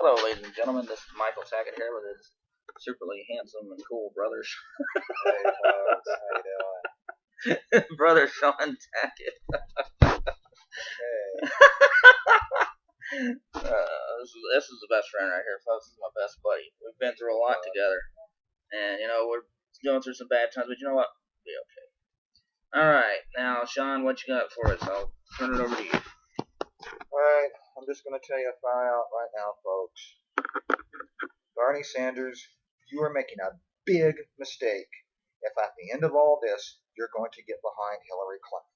Hello, ladies and gentlemen. This is Michael Tackett here with his superly handsome and cool brothers. Hey, folks, how you doing? Brother Sean Tackett. Hey, This is the best friend right here, folks. This is my best buddy. We've been through a lot together, and we're going through some bad times. But you know what? We'll be okay. All right, now Sean, what you got for us? I'll turn it over to you. alright, I'm just going to tell you far out right now, folks. Bernie Sanders, you are making a big mistake if at the end of all this, you're going to get behind Hillary Clinton.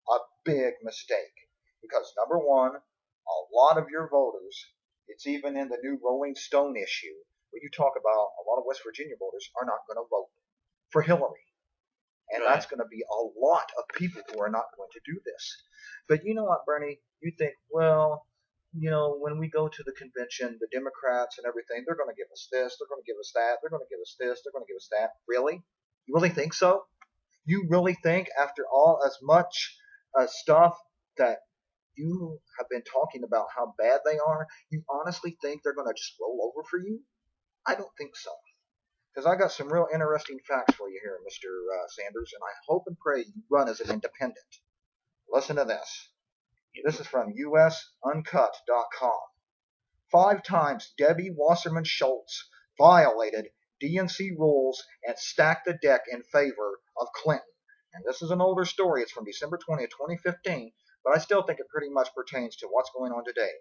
A big mistake. Because number one, a lot of your voters, it's even in the new Rolling Stone issue, where you talk about a lot of West Virginia voters are not going to vote for Hillary. And Right. That's going to be a lot of people who are not going to do this. But you know what, Bernie? You think, well, when we go to the convention, the Democrats and everything, they're going to give us this, they're going to give us that, they're going to give us this, they're going to give us that. Really? You really think so? You really think after all as much stuff that you have been talking about how bad they are, you honestly think they're going to just roll over for you? I don't think so. Because I got some real interesting facts for you here, Mr. Sanders, and I hope and pray you run as an independent. Listen to this. This is from usuncut.com. 5 times Debbie Wasserman Schultz violated DNC rules and stacked the deck in favor of Clinton. And this is an older story. It's from December 20th, 2015, but I still think it pretty much pertains to what's going on today.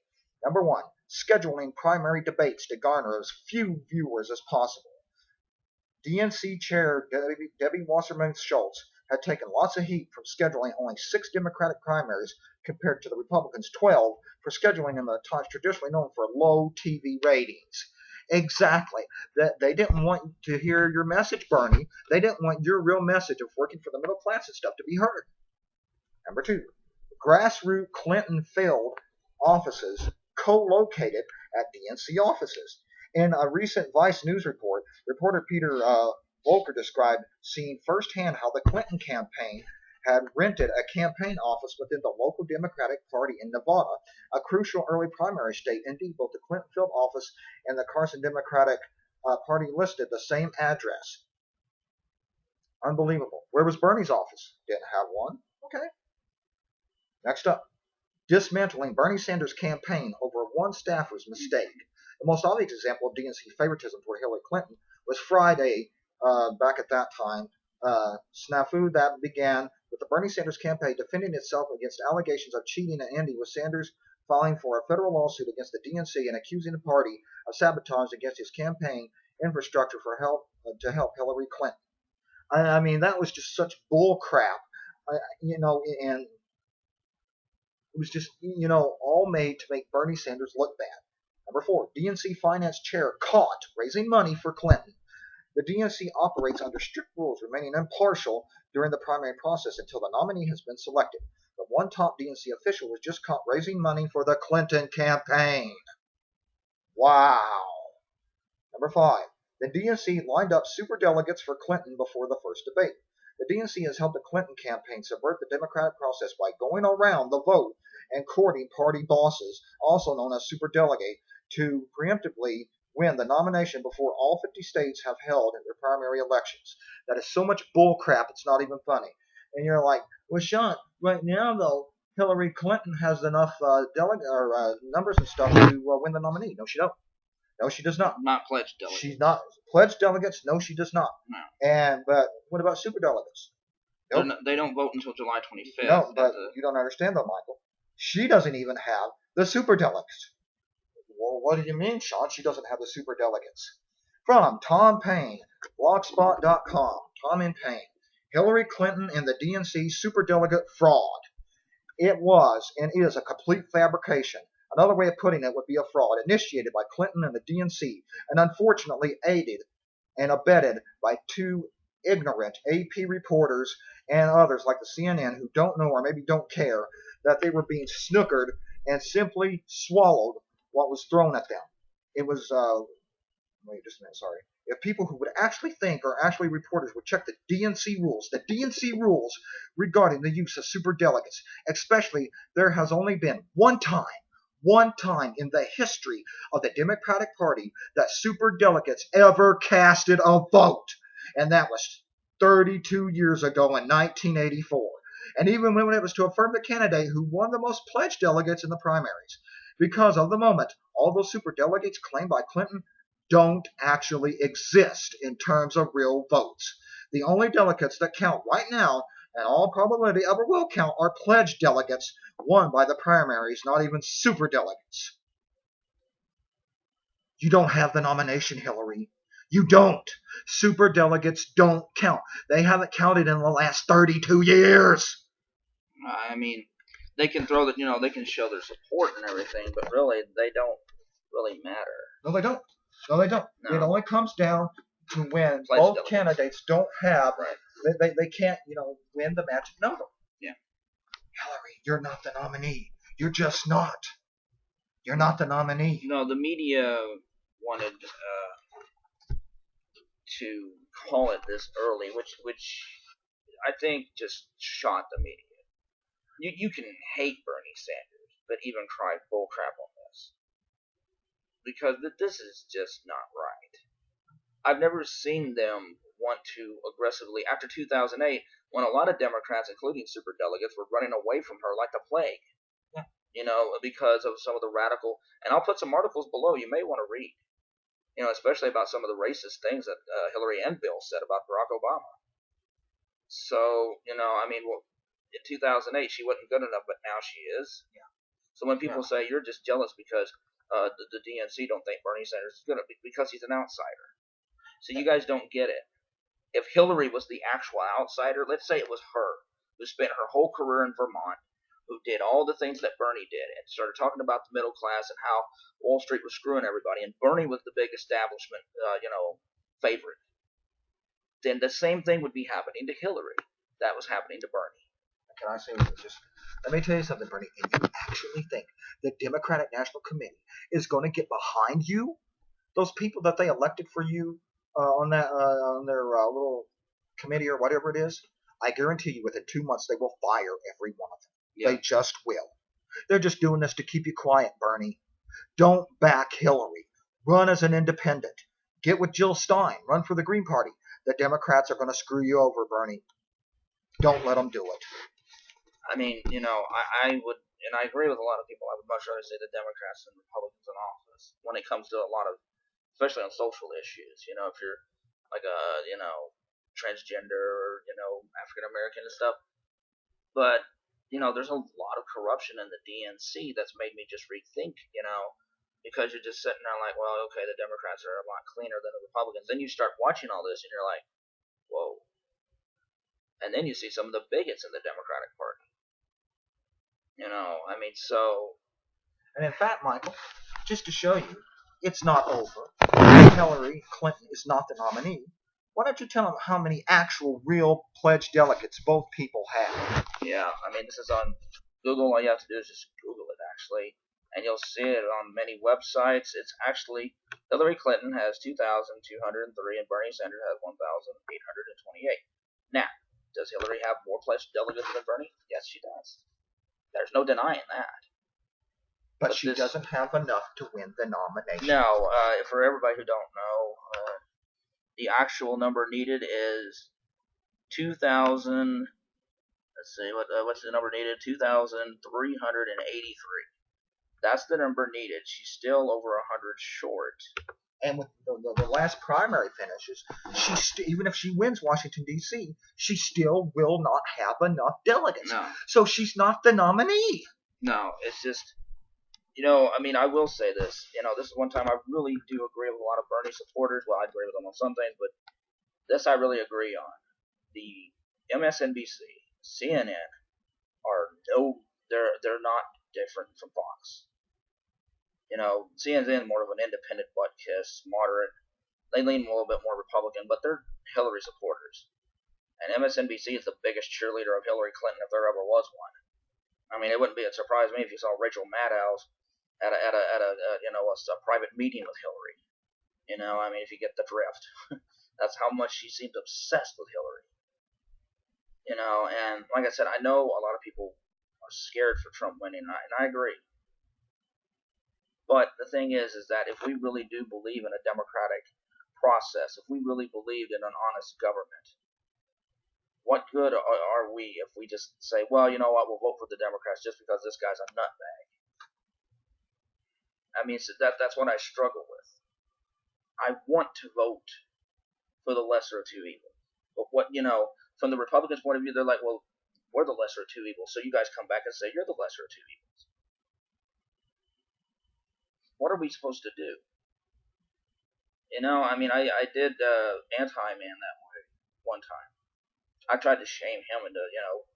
Number 1, scheduling primary debates to garner as few viewers as possible. DNC chair Debbie Wasserman Schultz had taken lots of heat from scheduling only 6 Democratic primaries compared to the Republicans' 12 for scheduling in the times traditionally known for low TV ratings. Exactly. That they didn't want to hear your message, Bernie. They didn't want your real message of working for the middle class and stuff to be heard. Number 2, grassroots Clinton-filled offices co-located at DNC offices. In a recent Vice News report, reporter Peter Volker described seeing firsthand how the Clinton campaign had rented a campaign office within the local Democratic Party in Nevada, a crucial early primary state. Indeed, both the Clinton-filled office and the Carson Democratic Party listed the same address. Unbelievable. Where was Bernie's office? Didn't have one. Okay. Next up, dismantling Bernie Sanders' campaign over one staffer's mistake. The most obvious example of DNC favoritism toward Hillary Clinton was Friday, back at that time, snafu that began with the Bernie Sanders campaign defending itself against allegations of cheating and ending with Sanders filing for a federal lawsuit against the DNC and accusing the party of sabotage against his campaign infrastructure to help Hillary Clinton. I mean, that was just such bull crap, and it was just, all made to make Bernie Sanders look bad. Number 4, DNC finance chair caught raising money for Clinton. The DNC operates under strict rules, remaining impartial during the primary process until the nominee has been selected. But one top DNC official was just caught raising money for the Clinton campaign. Wow. Number 5, the DNC lined up superdelegates for Clinton before the first debate. The DNC has helped the Clinton campaign subvert the democratic process by going around the vote and courting party bosses, also known as superdelegate, to preemptively win the nomination before all 50 states have held their primary elections. That is so much bullcrap, it's not even funny. And you're like, well, Sean, right now, though, Hillary Clinton has enough numbers and stuff to win the nominee. No, she don't. No, she does not. Not pledged delegates. She's not pledged delegates. No, she does not. No. But what about superdelegates? Nope. They don't vote until July 25th. No, but you don't understand, though, Michael. She doesn't even have the superdelegates. Well, what do you mean, Sean? She doesn't have the superdelegates. From Tom Paine, blogspot.com. Tom and Paine. Hillary Clinton and the DNC superdelegate fraud. It was and is a complete fabrication. Another way of putting it would be a fraud initiated by Clinton and the DNC and unfortunately aided and abetted by 2 ignorant AP reporters and others like the CNN who don't know or maybe don't care that they were being snookered and simply swallowed what was thrown at them. It was, wait just a minute, sorry. If people who would actually think or actually reporters would check the DNC rules regarding the use of superdelegates, especially there has only been one time one time in the history of the Democratic Party that superdelegates ever casted a vote, and that was 32 years ago in 1984. And even when it was to affirm the candidate who won the most pledged delegates in the primaries. Because of the moment, all those superdelegates claimed by Clinton don't actually exist in terms of real votes. The only delegates that count right now, and all probability ever will count, are pledged delegates won by the primaries, not even superdelegates. You don't have the nomination, Hillary. You don't. Superdelegates don't count. They haven't counted in the last 32 years. I mean, they can throw that, they can show their support and everything, but really, they don't really matter. No, they don't. No, they don't. No. It only comes down to when Pledge both delegates. candidates don't have, Right. they can't, win the magic number. Yeah. Hillary, you're not the nominee. You're just not. You're not the nominee. No, the media wanted to call it this early, which I think just shot the media. You can hate Bernie Sanders, but even cry bullcrap on this. Because this is just not right. I've never seen them want to aggressively, after 2008, when a lot of Democrats, including superdelegates, were running away from her like the plague. Yeah. Because of some of the radical, and I'll put some articles below you may want to read, especially about some of the racist things that Hillary and Bill said about Barack Obama. So, in 2008, she wasn't good enough, but now she is. Yeah. So when people say you're just jealous because the DNC don't think Bernie Sanders is good, because he's an outsider. So you guys don't get it. If Hillary was the actual outsider, let's say it was her, who spent her whole career in Vermont, who did all the things that Bernie did, and started talking about the middle class and how Wall Street was screwing everybody, and Bernie was the big establishment, favorite, then the same thing would be happening to Hillary that was happening to Bernie. Can I say just? Let me tell you something, Bernie. And you actually think the Democratic National Committee is going to get behind you? Those people that they elected for you on their little committee or whatever it is, I guarantee you within 2 months they will fire every one of them. Yeah. They just will. They're just doing this to keep you quiet, Bernie. Don't back Hillary. Run as an independent. Get with Jill Stein. Run for the Green Party. The Democrats are going to screw you over, Bernie. Don't let them do it. I mean, I would, and I agree with a lot of people, I would much rather see the Democrats than Republicans in office when it comes to a lot of, especially on social issues. If you're like transgender or, African American and stuff. But, there's a lot of corruption in the DNC that's made me just rethink, because you're just sitting there like, well, okay, the Democrats are a lot cleaner than the Republicans. Then you start watching all this and you're like, whoa. And then you see some of the bigots in the Democratic Party. So. And in fact, Michael, just to show you, it's not over. Hillary Clinton is not the nominee. Why don't you tell them how many actual, real pledged delegates both people have? Yeah, this is on Google. All you have to do is just Google it, actually. And you'll see it on many websites. It's actually, Hillary Clinton has 2,203 and Bernie Sanders has 1,828. Now, does Hillary have more pledged delegates than Bernie? Yes, she does. There's no denying that. But she doesn't have enough to win the nomination. No, for everybody who don't know, the actual number needed is 2,000. Let's see, what's the number needed? 2,383. That's the number needed. She's still over 100 short. And with the last primary finishes, even if she wins Washington, D.C., she still will not have enough delegates. No. So she's not the nominee. No, it's just, I will say this. This is one time I really do agree with a lot of Bernie supporters. Well, I agree with them on some things, but this I really agree on. The MSNBC, CNN they're not different from Fox. CNN more of an independent butt kiss, moderate. They lean a little bit more Republican, but they're Hillary supporters. And MSNBC is the biggest cheerleader of Hillary Clinton if there ever was one. It wouldn't be a surprise to me if you saw Rachel Maddow at a private meeting with Hillary. If you get the drift. That's how much she seems obsessed with Hillary. And like I said, I know a lot of people are scared for Trump winning, and I agree. But the thing is that if we really do believe in a democratic process, if we really believed in an honest government, what good are we if we just say, well, you know what, we'll vote for the Democrats just because this guy's a nutbag? I mean, so that's what I struggle with. I want to vote for the lesser of two evils. But from the Republicans' point of view, they're like, well, we're the lesser of two evils, so you guys come back and say you're the lesser of two evils. What are we supposed to do? I mean, I did Anti-Man that way one time. I tried to shame him into,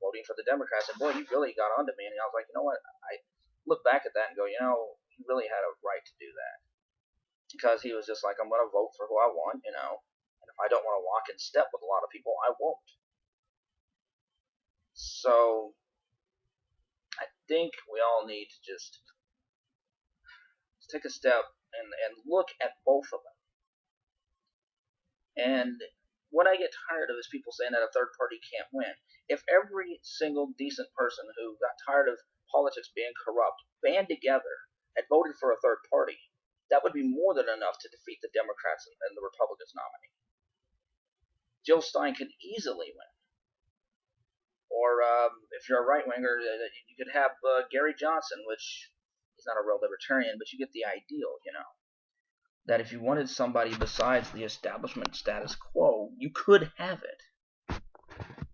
voting for the Democrats, and boy, he really got onto me, and I was like, you know what, I look back at that and go, he really had a right to do that. Because he was just like, I'm going to vote for who I want, and if I don't want to walk in step with a lot of people, I won't. So, I think we all need to just take a step and look at both of them. And what I get tired of is people saying that a third party can't win. If every single decent person who got tired of politics being corrupt band together and voted for a third party, that would be more than enough to defeat the Democrats and the Republicans nominee. Jill Stein could easily win. Or if you're a right-winger, you could have Gary Johnson, which he's not a real libertarian, but you get the ideal, that if you wanted somebody besides the establishment status quo, you could have it.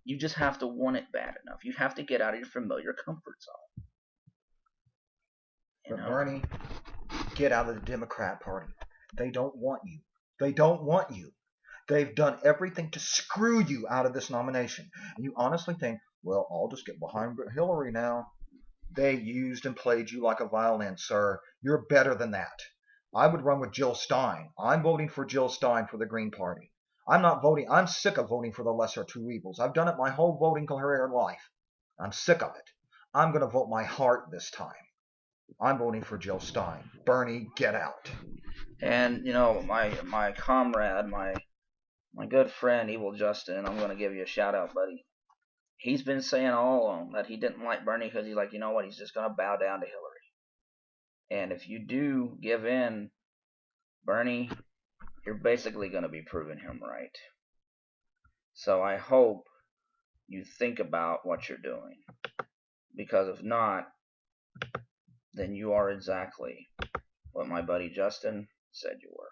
You just have to want it bad enough. You have to get out of your familiar comfort zone. But Bernie, get out of the Democrat Party. They don't want you. They don't want you. They've done everything to screw you out of this nomination. And you honestly think, well, I'll just get behind Hillary now. They used and played you like a violin, sir. You're better than that. I would run with Jill Stein. I'm voting for Jill Stein for the Green Party. I'm not voting. I'm sick of voting for the lesser of two evils. I've done it my whole voting career life. I'm sick of it. I'm going to vote my heart this time. I'm voting for Jill Stein. Bernie, get out. And, my comrade, my good friend, Evil Justin, I'm going to give you a shout out, buddy. He's been saying all along that he didn't like Bernie because he's like, you know what, he's just going to bow down to Hillary. And if you do give in, Bernie, you're basically going to be proving him right. So I hope you think about what you're doing. Because if not, then you are exactly what my buddy Justin said you were.